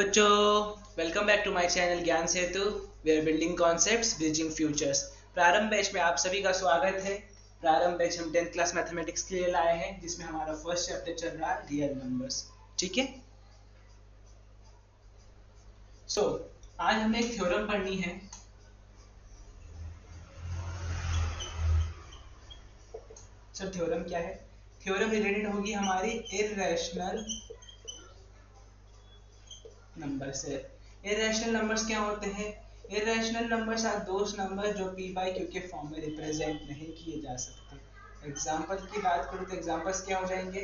बच्चों, welcome back to my channel Gyan Setu. We are building concepts bridging futures. Prarambh batch में आप सभी का स्वागत है। प्रारंभ बैच हम 10th क्लास मैथमेटिक्स के लिए लाए हैं, जिसमें हमारा फर्स्ट चैप्टर चल रहा है रियल नंबर्स। ठीक है। आज हमें एक थ्योरम पढ़नी है। सर थ्योरम क्या है? थ्योरम रिलेटेड होगी हमारी इर्रेशनल नंबर से। इर्रेशनल नंबर्स क्या होते हैं? Irrational numbers are those number जो p बाई q के फॉर्म में रिप्रेजेंट नहीं किए जा सकते। एग्जांपल की बात करूं तो एग्जांपल्स क्या हो जाएंगे?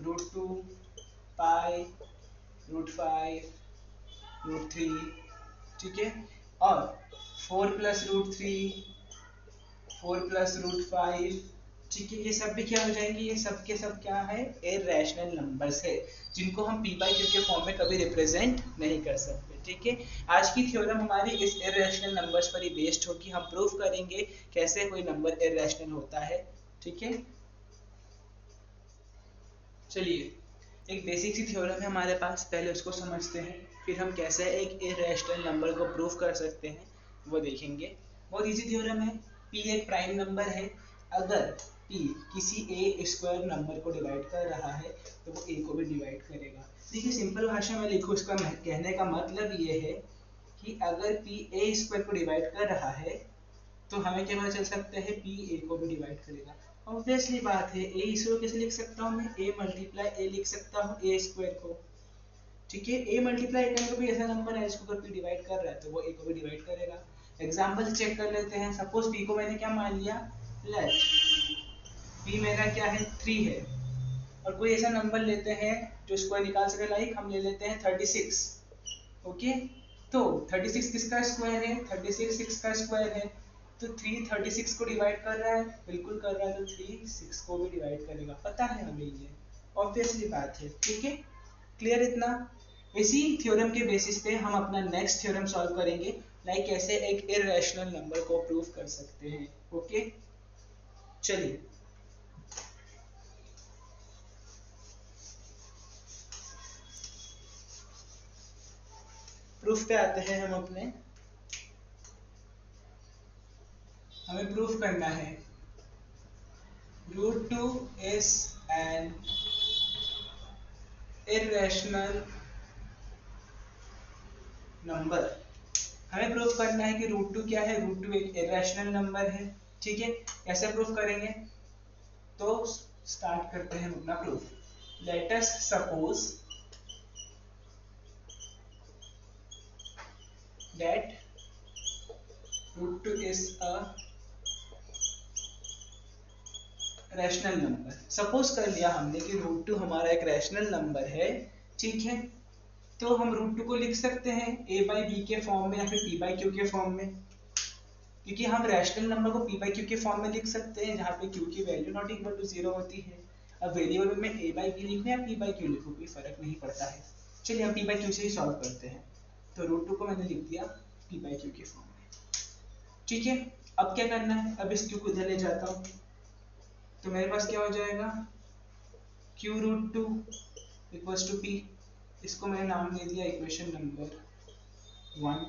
√2, पाई, √5, √3। ठीक है। और 4 प्लस √3, 4 प्लस √5। ठीक है, ये सब भी क्या हो जाएंगे? ये सब के सब क्या है? इर्रेशनल नंबर्स है, जिनको हम p बाई q के फॉर्म में कभी रिप्रेजेंट नहीं कर सकते। ठीक है। आज की थ्योरम हमारी इस इर्रेशनल नंबर्स पर ही बेस्ड होगी। हम प्रूफ करेंगे कैसे कोई नंबर इर्रेशनल होता है। ठीक है। चलिए, एक बेसिक सी थ्योरम है हमारे पास, पहले उसको समझते हैं, फिर हम कैसे एक इर्रेशनल नंबर को प्रूफ कर सकते हैं वो देखेंगे। बहुत इजी थ्योरम है। p एक प्राइम नंबर है। अगर p किसी a स्क्वायर नंबर को डिवाइड कर रहा है तो वो a को भी डिवाइड करेगा। देखिए, सिंपल भाषा में लिखो, इसका कहने का मतलब ये है कि अगर p a स्क्वायर को डिवाइड कर रहा है तो हमें क्या पता चल सकता है? p a को भी डिवाइड करेगा। ऑब्वियसली बात है, a इसको कैसे लिख सकता हूँ मैं? a मल्टीप्लाई a लिख सकता हूँ a स्क्वायर को। ठीक है। a मल्टीप्लाई a का भी ऐसा नंबर है जिसको अगर p डिवाइड कर रहा है तो वो a को भी डिवाइड करेगा। एग्जांपल से चेक कर लेते हैं। सपोज p को मैंने क्या मान लिया? लेट p मेरा क्या है? 3 है। और कोई ऐसा नंबर लेते हैं जो स्क्वायर निकाल सके, लाइक हम ले लेते हैं 36। ओके। तो 36 किसका स्क्वायर है? 36 6 का स्क्वायर है। तो 3 36 को डिवाइड कर रहा है, बिल्कुल कर रहा है, तो 3 6 को भी डिवाइड करेगा। पता है हमें ये, ऑब्वियसली बात है। ठीक है, क्लियर इतना? इसी थ्योरम के बेसिस पे हम अपना नेक्स्ट थ्योरम सॉल्व करेंगे, लाइक कैसे एक इर्रेशनल नंबर को प्रूव कर सकते हैं। ओके, चलिए प्रूफ पे आते हैं हम अपने। हमें प्रूफ करना है √2 is an irrational number। हमें प्रूफ करना है कि √2 क्या है? √2 एक इरेशनल नंबर है। ठीक है। कैसे प्रूफ करेंगे? तो स्टार्ट करते हैं अपना proof. Let us suppose that √2 is a rational number. Suppose कर लिया हमने कि √2 हमारा एक रैशनल नंबर है। ठीक है। तो हम √2 को लिख सकते हैं a बाई बी के फॉर्म में या फिर p बाई q के फॉर्म में, क्योंकि हम रैशनल नंबर को p बाई q के फॉर्म में लिख सकते हैं जहाँ पे q की वैल्यू नॉट इक्वल टू 0 होती है। अब वेरिएबल में a बाई बी लिखूं या p बाई q लिखूं, कोई फर्क नहीं पड़ता है। चलिए हम p बाई q से ही सॉल्व करते हैं। तो √2 को मैंने लिख दिया p बाई q के फॉर्म में। ठीक है। अब क्या करना है? अब इस q को इधर ले जाता हूँ, तो मेरे पास क्या हो जाएगा? q√2 equals to p। इसको मैंने नाम दे दिया इक्वेशन नंबर 1।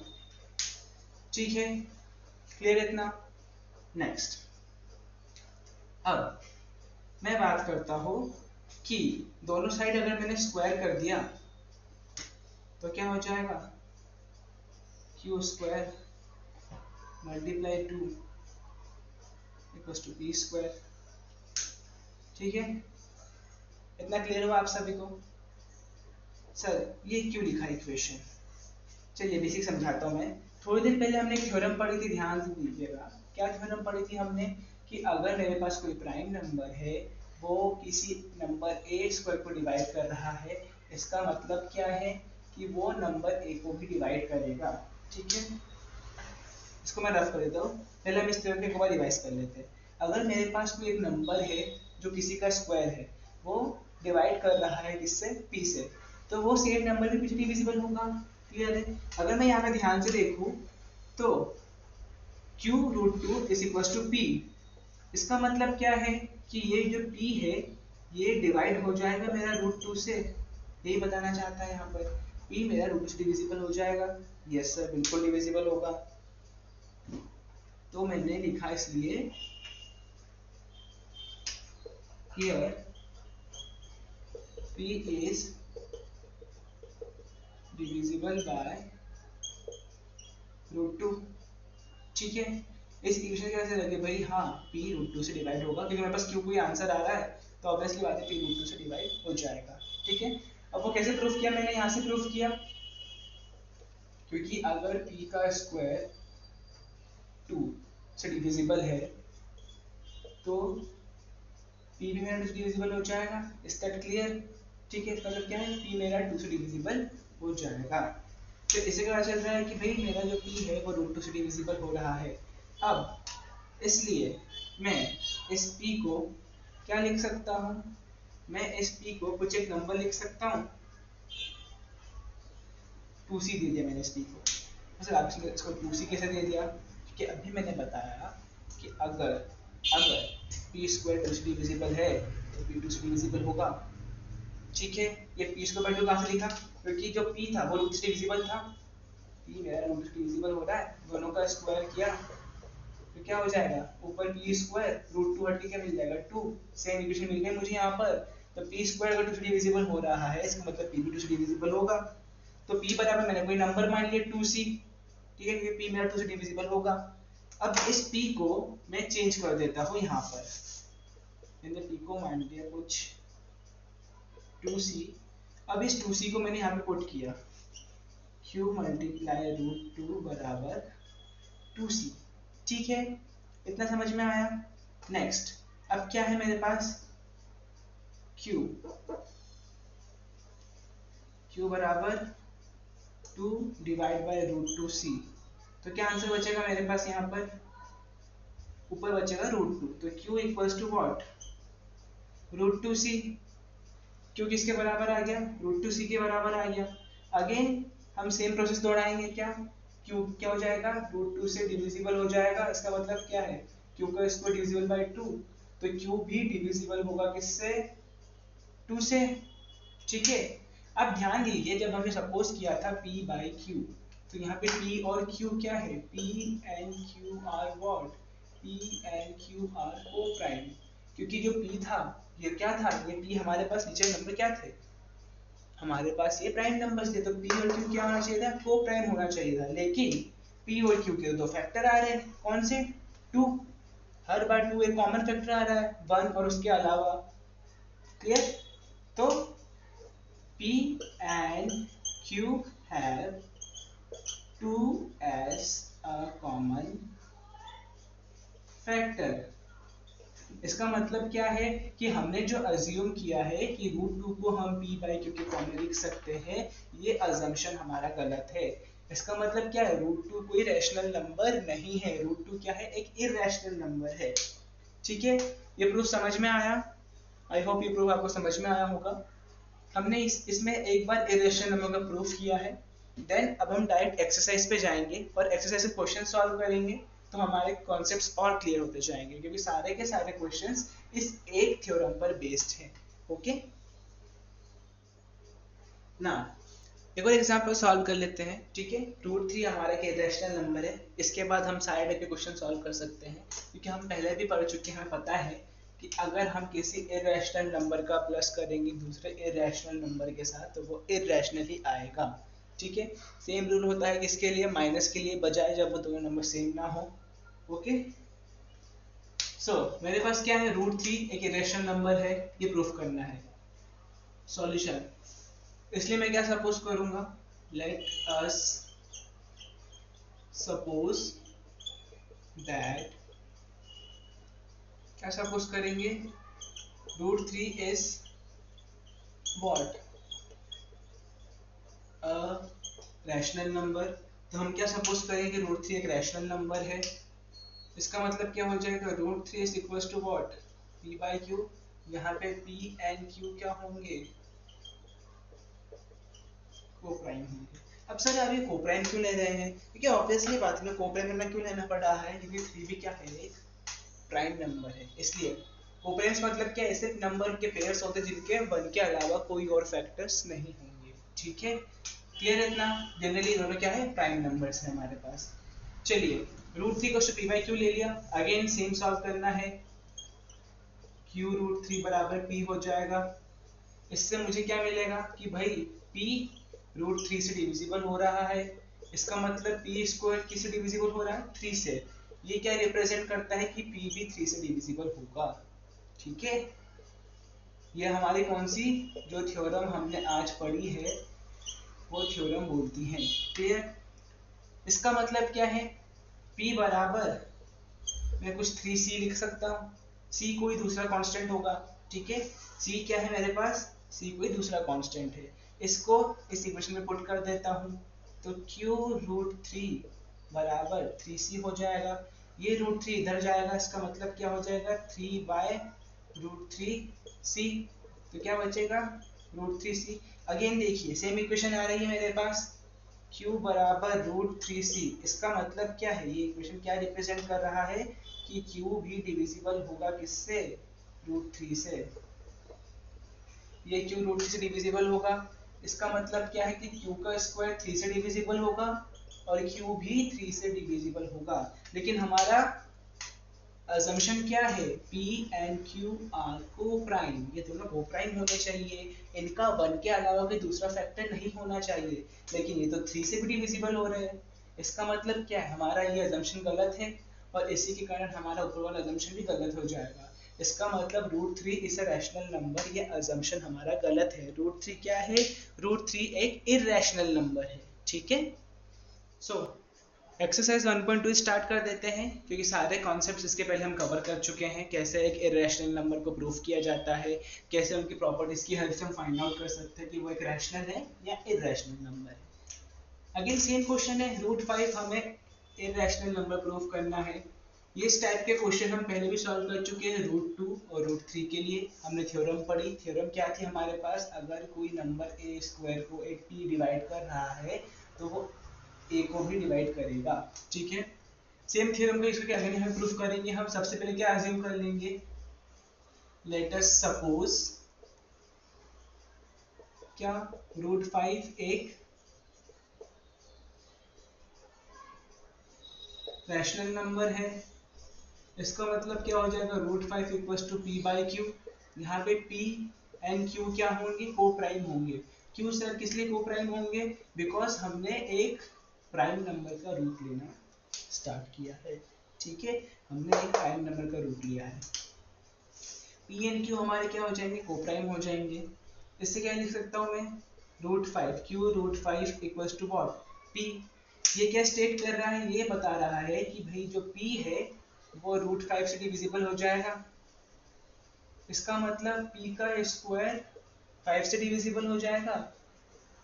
ठीक है, क्लियर इतना? नेक्स्ट, अब मैं बात करता हूँ कि दोनों साइड अगर मैंने स्क्वायर कर दिया तो क्या हो जाएगा? q square multiply 2 equals to p square. ठीक है, इतना क्लियर हुआ आप सभी को? सर ये क्यों लिखा इक्वेशन? चलिए बेसिक समझाता हूँ मैं। थोड़ी देर पहले हमने एक थ्योरम पढ़ी थी, ध्यान से दीजिएगा। क्या थ्योरम पढ़ी थी हमने? कि अगर मेरे पास कोई प्राइम नंबर है, वो किसी नंबर a स्क्वायर को डिवाइड कर रहा है, इसका मतलब क्या है? कि वो नंबर a को भी डिवाइड करेगा। ठीक है, इसको मैं रफ कर देता हूँ। पहले हम इस थ्योरम को एक बार रिवाइज कर लेते हैं। अगर मेरे पास कोई एक नंबर है जो किसी का स्क्वायर है, वो डिवाइड कर रहा है किससे? p से, तो वो सेम नंबर भी कुछ डिविजिबल होगा। क्लियर है? अगर मैं यहाँ पे ध्यान से देखूं तो q√2 is equal to p। इसका मतलब क्या है? कि ये जो p है ये डिवाइड हो जाएगा मेरा √2 से। यही बताना चाहता है यहाँ पर। p मेरा रूट से डिविजिबल हो जाएगा। यस सर, बिल्कुल डिविजिबल होगा। तो मैंने लिखा इसलिए here p is divisible by √2। ठीक है, इस इक्वेशन के कैसे लगे भाई, हाँ p √2 से डिवाइड होगा, क्योंकि मेरे पास q कोई आंसर आ रहा है तो ऑब्वियसली बात है p √2 से डिवाइड हो जाएगा। ठीक है, अब वो कैसे प्रूफ किया, मैंने यहाँ से प्रूफ किया, क्योंकि अगर p का स्क्वायर 2 से डिविजिबल है तो p भी मेरा 2 से डिविजिबल हो जाएगा। Is that clear? ठीक है, इसका मतलब क्या है, p मेरा 2 से डिविजिबल हो जाएगा। तो इसे क्या चल रहा है कि भाई मेरा जो p है वो √2 से डिविजिबल हो रहा है। अब इसलिए मैं इस p को क्या लिख सकता हूँ, मैं इस p को कुछ एक नंबर लिख सकता हूँ। 2c दे दिया मैंने इस p को। वैसे आप इसको 2c कैसे दे दिया, क्योंकि अभी मैंने बताया कि अगर p स्क्वायर 2 से डिविजिबल है तो p 2 से डिविजिबल होगा। ठीक है, ये p स्क्वायर वैल्यू कहाँ से लिखा, क्योंकि जो p था वो √2 से डिविजिबल था, p मेरा √2 से डिविजिबल हो रहा है, दोनों का स्क्वायर किया तो क्या हो जाएगा, ऊपर p स्क्वायर √2 हट के क्या मिल जाएगा 2। सेम इक्वेशन मिल गई मुझे यहाँ पर। तो p स्क्वायर अगर 2 से डिविजिबल हो रहा है इसका मतलब p भी 2 से डिविजिबल होगा। तो p बराबर मैंने कोई नंबर मान लिया 2c। ठीक है, क्योंकि p मेरा 2 से डिविजिबल होगा। अब इस p को मैं चेंज कर देता हूँ यहाँ पर, मैंने p को मान लिया कुछ 2c। अब इस 2c को मैंने यहाँ पे पुट किया, q मल्टीप्लाई √2 बराबर 2c। ठीक है, इतना समझ में आया। नेक्स्ट, अब क्या है मेरे पास, q बराबर 2 डिवाइड बाय √2c। तो क्या आंसर बचेगा मेरे पास, यहाँ पर ऊपर बचेगा √2, तो q equals to what, √2c। q किसके बराबर आ गया, √2c के बराबर आ गया। अगेन हम सेम प्रोसेस दोहराएंगे, क्या q क्या हो जाएगा, √2 से डिविजिबल हो जाएगा। इसका मतलब क्या है, q का स्क्वायर डिविजिबल बाय 2, तो q भी डिविजिबल होगा किससे, 2 से। ठीक है, अब ध्यान दीजिए जब हमने सपोज किया था p बाय q, तो यहाँ पे p और q क्या है, p and q are what, p and q are coprime. क्योंकि जो p था ये क्या था, ये p हमारे पास नीचे नंबर क्या थे, हमारे पास ये प्राइम नंबर्स थे, तो p और q क्या होना चाहिए था, को प्राइम होना चाहिए था। लेकिन p और q के दो फैक्टर आ रहे हैं, कौन से, 2। हर बार 2 एक कॉमन फैक्टर आ रहा है, 1 और उसके अलावा। क्लियर? तो p and q have 2 as a common factor। इसका मतलब क्या है कि हमने जो अज्यूम किया है कि √2 को हम p बाई q के फॉर्म में लिख सकते हैं, ये अजम्पशन हमारा गलत है। इसका मतलब क्या है, √2 कोई रैशनल नंबर नहीं है, √2 क्या है, एक इरैशनल नंबर है। ठीक है, ये प्रूफ समझ में आया, आई होप ये प्रूफ आपको समझ में आया होगा। हमने इसमें एक बार इरेशनल नंबर का प्रूफ किया है। देन अब हम डायरेक्ट एक्सरसाइज पे जाएंगे और एक्सरसाइज से क्वेश्चन सॉल्व करेंगे, तो हमारे कॉन्सेप्ट्स और क्लियर होते जाएंगे, क्योंकि सारे के सारे क्वेश्चंस इस एक थ्योरम पर बेस्ड हैं। ओके ना, एक और एग्जांपल सॉल्व कर लेते हैं। ठीक है, √3 हमारा एक इरेशनल नंबर है। इसके बाद हम सारे टाइप के क्वेश्चन सॉल्व कर सकते हैं, क्योंकि हम पहले भी पढ़ चुके हैं, हमें पता है कि अगर हम किसी इरेशनल नंबर का प्लस करेंगे दूसरे इरेशनल नंबर के साथ तो वो इरेशनल ही आएगा। ठीक है, सेम रूल होता है किसके लिए, माइनस के लिए, बजाय जब वो दोनों नंबर सेम ना हो। ओके, सो मेरे पास क्या है, √3 एक इरेशनल नंबर है, ये प्रूफ करना है। सॉल्यूशन, इसलिए मैं क्या सपोज करूंगा, लेट अस सपोज दैट, क्या सपोज करेंगे, √3 is what, a rational number. तो हम क्या सपोज करेंगे, √3 एक रैशनल नंबर है। इसका मतलब क्या हो जाएगा, √3 is equal to what, p by q। यहाँ पे p एंड q क्या होंगे, कोप्राइम होंगे। अब सर आप ये कोप्राइम क्यों ले रहे हैं, क्योंकि ऑब्वियसली बात है, कोप्राइम करना क्यों लेना पड़ रहा है, क्योंकि 3 भी क्या है, एक प्राइम नंबर है। इसलिए कोप्राइम्स मतलब क्या है, ऐसे नंबर के पेयर्स होते हैं जिनके 1 के अलावा कोई और फैक्टर्स नहीं होंगे। ठीक है, क्लियर है इतना? जनरली दोनों क्या है, प्राइम नंबर्स है हमारे पास। चलिए √3 को पी बाई क्यू ले लिया, अगेन सेम सॉल्व करना है, क्यू √3 बराबर पी हो जाएगा। इससे मुझे क्या मिलेगा कि भाई p √3 से डिविजिबल हो रहा है, इसका मतलब p स्क्वायर किससे डिविजिबल हो रहा है, 3 से। ये क्या रिप्रेजेंट करता है कि p भी 3 से डिविजिबल होगा। ठीक है, ये हमारी कौन सी जो थ्योरम हमने आज पढ़ी है वो थ्योरम बोलती है। क्लियर? इसका मतलब क्या है, p बराबर मैं कुछ 3c लिख सकता हूँ, c कोई दूसरा कांस्टेंट होगा। ठीक है, c क्या है मेरे पास, c कोई दूसरा कांस्टेंट है। इसको इस इक्वेशन में पुट कर देता हूँ, तो q √3 बराबर 3c हो जाएगा। ये √3 इधर जाएगा, इसका मतलब क्या हो जाएगा, 3 बाय √3c। तो क्या बचेगा, √3c। अगेन देखिए सेम इक्वेशन आ रही है मेरे पास, q बराबर √3c। इसका मतलब क्या है, ये इक्वेशन क्या रिप्रेजेंट कर रहा है कि q भी डिविजिबल होगा किससे, √3 से। ये q √3 से डिविजिबल होगा, इसका मतलब क्या है कि q का स्क्वायर 3 से डिविजिबल होगा और q भी 3 से डिविजिबल होगा। लेकिन हमारा assumption क्या है, p and q are co-prime, ये दोनों co-prime होने चाहिए, इनका 1 के अलावा कोई दूसरा फैक्टर नहीं होना चाहिए। लेकिन ये तो 3 से भी डिविजिबल हो रहे हैं, इसका मतलब क्या है, हमारा ये assumption गलत है और इसी के कारण हमारा ऊपर वाला assumption भी गलत हो जाएगा। इसका मतलब √3 इज अ रैशनल नंबर, ये assumption हमारा गलत है। √3 क्या है, √3 एक इरैशनल नंबर है। ठीक है, सो एक्सरसाइज 1.2 स्टार्ट कर देते हैं, क्योंकि सारे कॉन्सेप्ट्स इसके पहले हम कवर कर चुके हैं। कैसे एक इरेशनल नंबर को प्रूफ किया जाता है, कैसे उनकी प्रॉपर्टीज की हेल्प से हम फाइंड आउट कर सकते हैं कि वो एक रैशनल है या इरेशनल नंबर है। अगेन सेम क्वेश्चन है, √5 हमें इरेशनल नंबर प्रूफ करना है। ये इस टाइप के क्वेश्चन हम पहले भी सॉल्व कर चुके हैं, √2 और √3 के लिए हमने थ्योरम पढ़ी। थ्योरम क्या थी हमारे पास, अगर कोई नंबर a स्क्वायर को एक p डिवाइड कर रहा है तो वो a को भी डिवाइड करेगा। ठीक है, सेम थ्योरम को इसको अगेन हम प्रूफ करेंगे। हम सबसे पहले क्या अज्यूम कर लेंगे, लेट अस सपोज क्या √5 एक रैशनल नंबर है। इसका मतलब क्या हो जाएगा, √5 equals to p by q. यहाँ पे p एंड q क्या होंगे, को प्राइम होंगे। q सर किस लिए को प्राइम होंगे, बिकॉज हमने एक प्राइम नंबर का रूट लेना स्टार्ट किया है। ठीक है, हमने एक प्राइम नंबर का रूट लिया है। p एंड q हमारे क्या हो जाएंगे, को प्राइम हो जाएंगे। इससे क्या लिख सकता हूँ मैं, √5 q √5 equals to what, p। ये क्या स्टेट कर रहा है, ये बता रहा है कि भाई जो p है वो √5 से डिविजिबल हो जाएगा। इसका मतलब p का स्क्वायर 5 से डिविजिबल हो जाएगा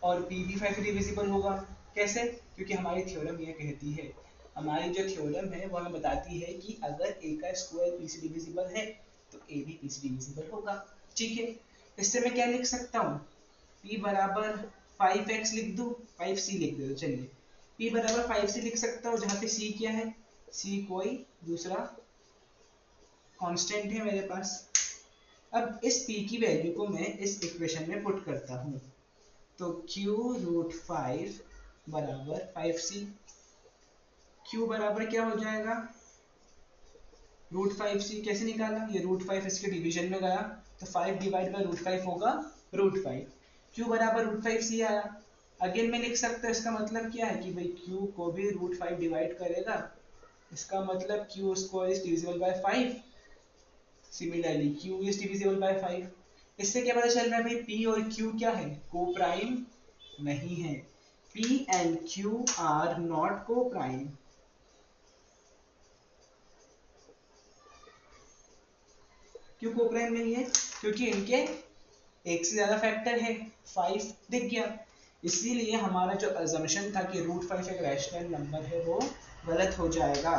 और p भी 5 से डिविजिबल होगा। कैसे, क्योंकि हमारी थ्योरम ये कहती है, हमारी जो थ्योरम है वो हमें बताती है कि अगर a का स्क्वायर p से डिविजिबल है तो a भी p से डिविजिबल होगा। ठीक है, इससे मैं क्या लिख सकता हूँ, p बराबर 5x लिख दूँ, 5c लिख दो। चलिए p बराबर 5c लिख सकता हूँ, जहाँ पे c क्या है, c कोई दूसरा कांस्टेंट है मेरे पास। अब इस p की वैल्यू को मैं इस इक्वेशन में पुट करता हूँ, तो q √5 बराबर 5c। q बराबर क्या हो जाएगा, √5c। कैसे निकाला, ये √5 इसके डिवीजन में गया तो 5 डिवाइड बाय √5 होगा √5। q बराबर √5c आया। अगेन मैं लिख सकता हूँ, इसका मतलब क्या है कि भाई q को भी √5 डिवाइड करेगा, इसका मतलब q square is divisible by 5। Similarly q is divisible by 5। इससे क्या पता चल रहा है भाई p और q क्या है, को प्राइम नहीं है। p and q are not coprime. क्यों को प्राइम नहीं है, क्योंकि इनके एक से ज्यादा फैक्टर है, 5 दिख गया। इसीलिए हमारा जो अजम्पशन था कि √5 एक रैशनल नंबर है वो गलत हो जाएगा।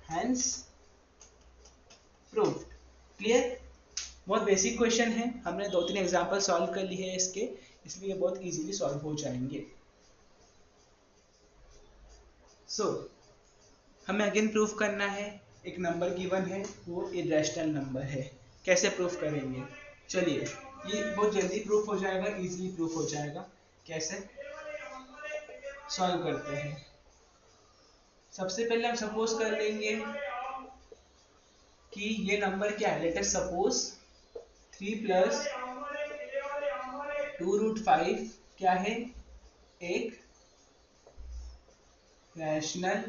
Hence proved. क्लियर? बहुत बेसिक क्वेश्चन है, हमने 2-3 एग्जांपल सॉल्व कर लिए हैं इसके, इसलिए बहुत इजीली सॉल्व हो जाएंगे। हमें अगेन प्रूफ करना है, एक नंबर गिवन है वो इरेशनल नंबर है। कैसे प्रूफ करेंगे, चलिए ये बहुत जल्दी प्रूफ हो जाएगा, इजीली प्रूफ हो जाएगा। कैसे, सॉल्व करते हैं। सबसे पहले हम सपोज कर लेंगे कि ये नंबर क्या है। लेट अस सपोज 3 प्लस 2√5 क्या है, एक रैशनल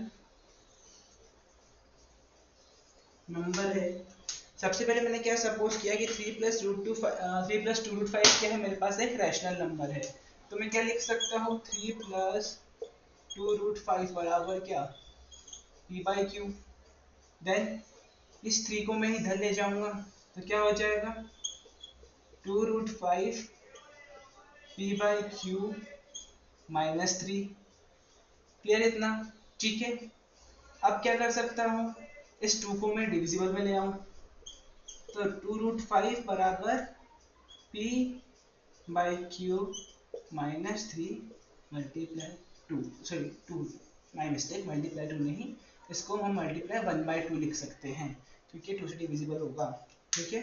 नंबर है। सबसे पहले मैंने क्या सपोज किया कि 3 प्लस 2√5 क्या है, मेरे पास एक रैशनल नंबर है। तो मैं क्या लिख सकता हूँ, 3 प्लस 2√5 बराबर क्या, p/q। देन इस 3 को मैं इधर ले जाऊंगा तो क्या हो जाएगा, 2√5 p/q -3। क्लियर इतना, ठीक है। अब क्या कर सकता हूँ, इस 2 को मैं डिविजिबल में ले आऊं तो 2√5 बराबर p/q -3 multiply 2, sorry 2 my mistake, multiply 2 नहीं, इसको हम मल्टीप्लाई 1/2 लिख सकते हैं क्योंकि 2 से डिविजिबल होगा। ठीक है,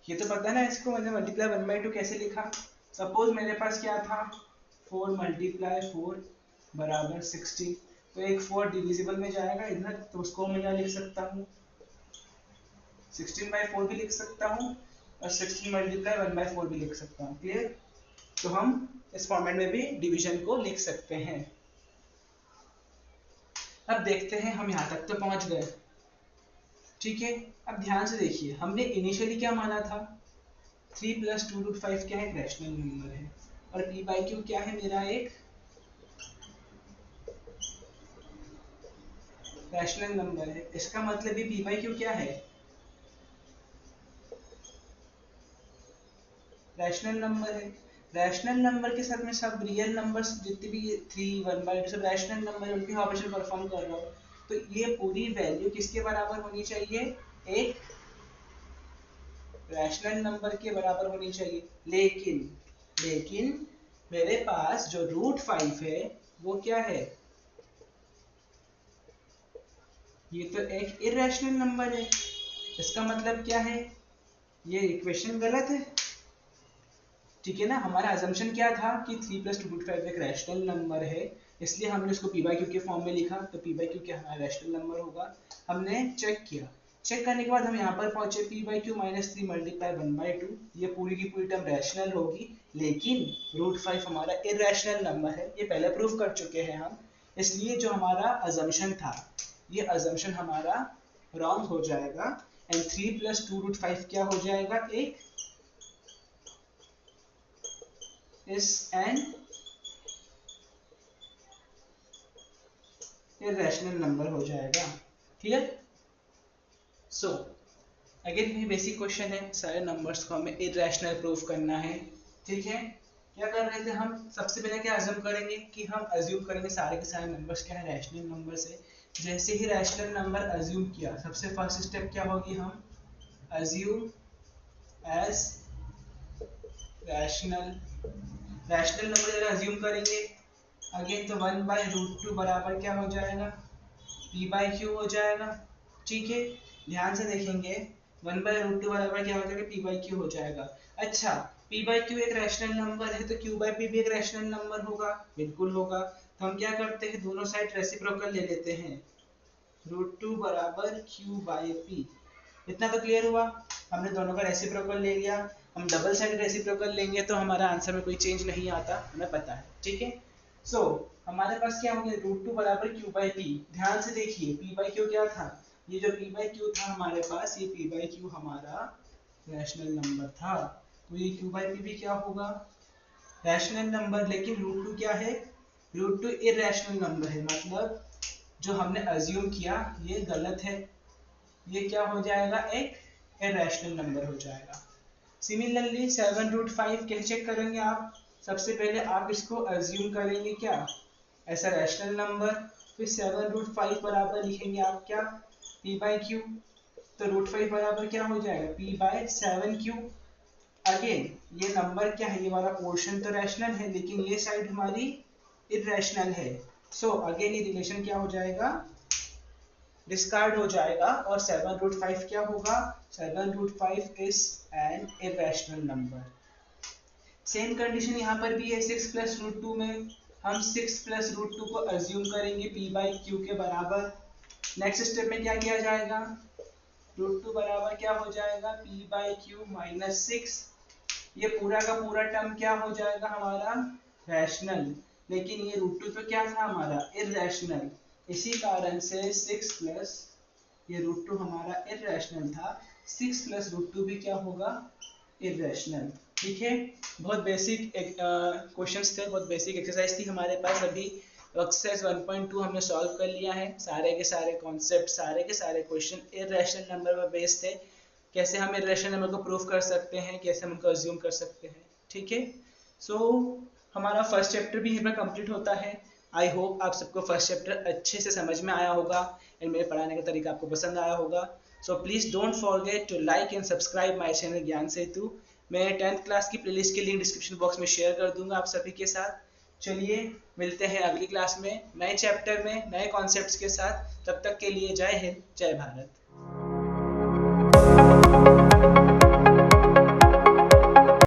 ये तो पता है ना, इसको मैंने मल्टीप्लाई 1/2 कैसे लिखा। सपोज मेरे पास क्या था, 4 × 4 बराबर 16, तो एक 4 डिविजिबल में जाएगा इधर, तो उसको मैं क्या लिख सकता हूँ, 16/4 भी लिख सकता हूँ और 16 × 1/4 भी लिख सकता हूँ। क्लियर, तो हम इस फॉर्मेट में भी डिवीजन को लिख सकते हैं। अब देखते हैं, हम यहाँ तक तो पहुंच गए, ठीक है। अब ध्यान से देखिए, हमने इनिशियली क्या माना था, 3 प्लस 2√5 क्या है, रैशनल नंबर है, और p/q क्या है, मेरा एक रैशनल नंबर है। इसका मतलब ये p/q क्या है, रैशनल नंबर है। रैशनल नंबर के साथ में सब रियल नंबर्स जितने भी 3, 1/2 सब रैशनल नंबर है, उनके ऑपरेशन परफॉर्म कर रहा हूँ, तो ये पूरी वैल्यू किसके बराबर होनी चाहिए, एक रैशनल नंबर के बराबर होनी चाहिए। लेकिन मेरे पास जो √5 है वो क्या है, ये तो एक इरैशनल नंबर है। इसका मतलब क्या है, ये इक्वेशन गलत है, ठीक है ना। हमारा अजम्पशन क्या था कि 3 प्लस 2√5 एक रैशनल नंबर है, इसलिए हमने उसको p/q के फॉर्म में लिखा, तो p/q क्या हमारा रैशनल नंबर होगा। हमने चेक किया, चेक करने के बाद हम यहाँ पर पहुंचे, p/q -3 मल्टीप्लाई 1/2, ये पूरी की पूरी टर्म रैशनल होगी, लेकिन √5 हमारा इरैशनल नंबर है, ये पहले प्रूफ कर चुके हैं हम। इसलिए जो हमारा अजम्पशन था, ये अजम्पशन हमारा रॉन्ग हो जाएगा, एंड 3 प्लस 2√5 क्या हो जाएगा, एक is an irrational number हो जाएगा। क्लियर, सो अगेन ये बेसिक क्वेश्चन है, सारे नंबर्स को हमें इरैशनल प्रूफ करना है। ठीक है, क्या कर रहे थे हम, सबसे पहले क्या अज्यूम करेंगे कि हम अज्यूम करेंगे सारे के सारे नंबर्स क्या है, रैशनल नंबर्स है। जैसे ही रैशनल नंबर अज्यूम किया, सबसे फर्स्ट स्टेप क्या होगी, हम अज्यूम एज रैशनल नंबर अगर अज्यूम करेंगे अगेन, तो 1/√2 बराबर क्या हो जाएगा, p/q हो जाएगा। ठीक है, ध्यान से देखेंगे, 1/√2 बराबर क्या हो जाएगा, p/q हो जाएगा। अच्छा, p/q एक रैशनल नंबर है, तो q/p भी एक रैशनल नंबर होगा, बिल्कुल होगा। तो हम क्या करते हैं, दोनों साइड रेसिप्रोकल ले लेते हैं, √2 बराबर q/p। इतना तो क्लियर हुआ, हमने दोनों का रेसिप्रोकल ले लिया। हम डबल साइड रेसिप्रोकल लेंगे तो हमारा आंसर में कोई चेंज नहीं आता, हमें पता है। ठीक है, सो हमारे पास क्या हो गया, √2 बराबर q/p। ध्यान से देखिए, p/q क्या था, ये जो p/q था हमारे पास, ये p/q हमारा रैशनल नंबर था, तो ये q/p भी क्या होगा, रैशनल नंबर। लेकिन √2 क्या है, √2 इरैशनल नंबर है, मतलब जो हमने अज्यूम किया ये गलत है, ये क्या हो जाएगा, एक इरैशनल नंबर हो जाएगा। सिमिलरली 7√5 कैसे चेक करेंगे आप, सबसे पहले आप इसको अज्यूम करेंगे क्या, ऐसा रैशनल नंबर, फिर 7√5 बराबर लिखेंगे आप क्या, p/q, तो √5 बराबर क्या हो जाएगा, p/7q। अगेन ये नंबर क्या है, ये वाला पोर्शन तो रैशनल है, लेकिन ये साइड हमारी इरैशनल है। सो अगेन ये रिलेशन क्या हो जाएगा, डिस्कार्ड हो जाएगा, और 7√5 क्या होगा, 7√5 is an irrational number. Same condition यहाँ पर भी है 6 प्लस √2 में, हम 6 प्लस रूट 2 को अज्यूम करेंगे p बाई क्यू के बराबर। नेक्स्ट स्टेप में क्या किया जाएगा, रूट 2 बराबर क्या हो जाएगा, p बाई क्यू माइनस 6। ये पूरा का पूरा टर्म क्या हो जाएगा हमारा, रैशनल। लेकिन ये रूट 2 तो क्या था हमारा, इररेशनल। इसी कारण से 6 प्लस ये रूट 2 हमारा इररेशनल था, 6 प्लस रूट 2 भी क्या होगा, इररेशनल। ठीक है, बहुत बेसिक क्वेश्चंस थे, बहुत बेसिक एक्सरसाइज थी हमारे पास। अभी एक्सरसाइज 1.2 हमने सॉल्व कर लिया है। सारे के सारे कॉन्सेप्ट, सारे के सारे क्वेश्चन इररेशनल नंबर पर बेस्ड थे। कैसे हम इररेशनल नंबर को प्रूव कर सकते हैं, कैसे हम उनको अज्यूम कर सकते हैं। ठीक है, सो हमारा फर्स्ट चैप्टर भी यहीं पर कंप्लीट होता है। आई होप आप सबको फर्स्ट चैप्टर अच्छे से समझ में आया होगा एंड मेरे पढ़ाने का तरीका आपको पसंद आया होगा। So please don't forget to like and subscribe my channel Gyan Setu. मैं 10th क्लास की प्लेलिस्ट की लिंक डिस्क्रिप्शन बॉक्स में शेयर कर दूंगा आप सभी के साथ। चलिए मिलते हैं अगली क्लास में नए चैप्टर में नए कॉन्सेप्ट्स के साथ। तब तक के लिए जय हिंद, जय भारत।